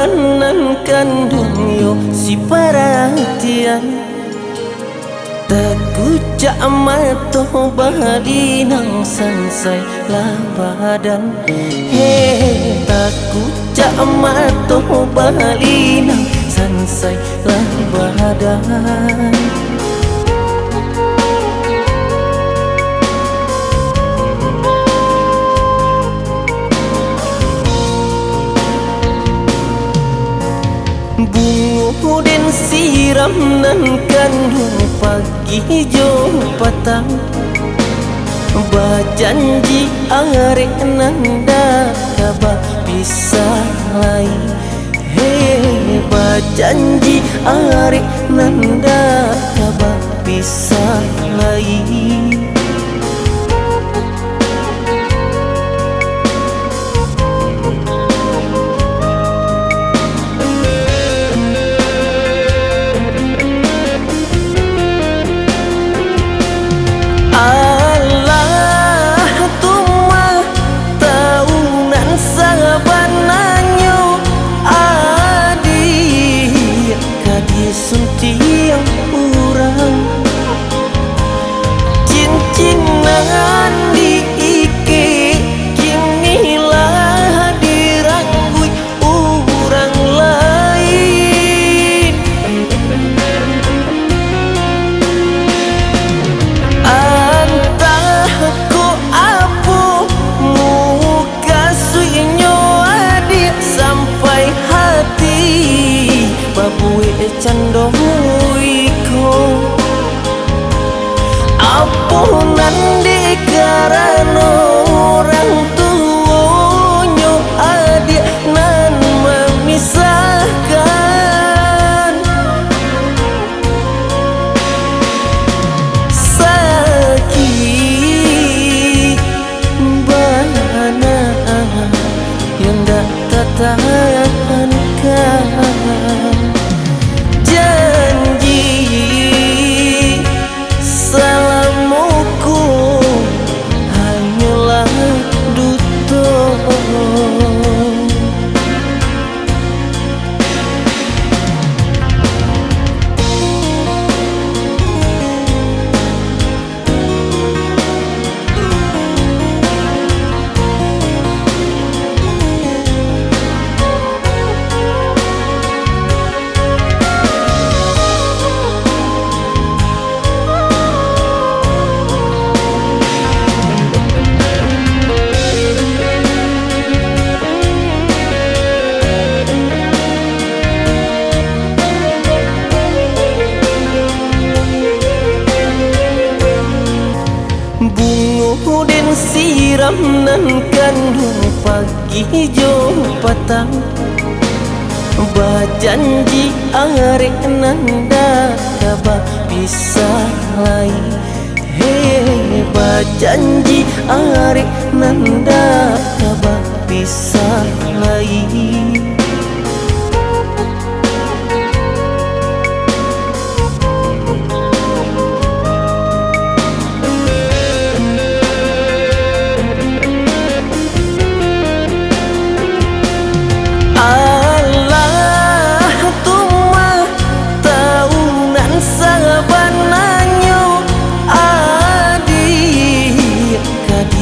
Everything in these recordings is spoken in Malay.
badan nan kandung yo si perhatian. Takut cak matoh bahali nang sansai lah badan. Takut cak matoh bahali nang sansai lah badan. Bungu den siram nan kandung pagi hijau petang. Bajanji arek nanda kabah bisa lain. Bajanji arek nanda kabah bisa lain. Suntiang urang cincinan di ike kini lah diranggui urang lain. Antah ku apu muka suinyo adik sampai hati babue candong iko apunan di karena orang tuonyo adik nan memisahkan. Sakit bana yang dak tertahankan. Bungu den siram nan kandung pagi hijau petang. Bajanji arek nanda kabah bisa lain. Bajanji arek nanda kabah bisa lain.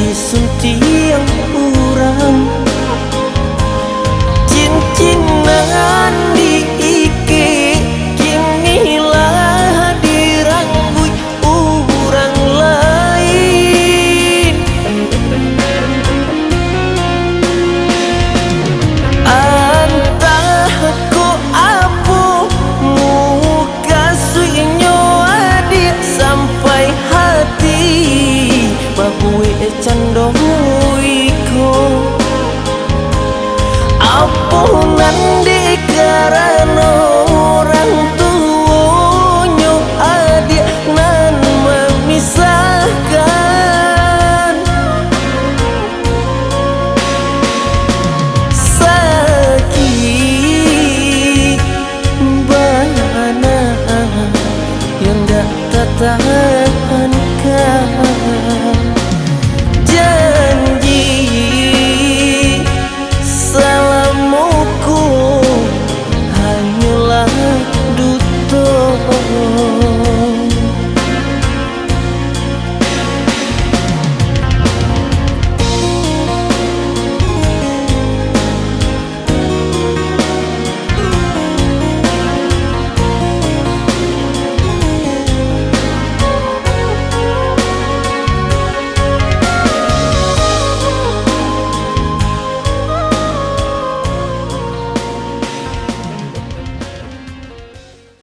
Suntiang urang cincinan di ike kini lah diranggui urang lain. Antah ku apu muka suinyo adik sampai hati babue candong iko apunan di karena orang tuonyo adik nan memisahkan. Sakit bana yang dak tertahankan.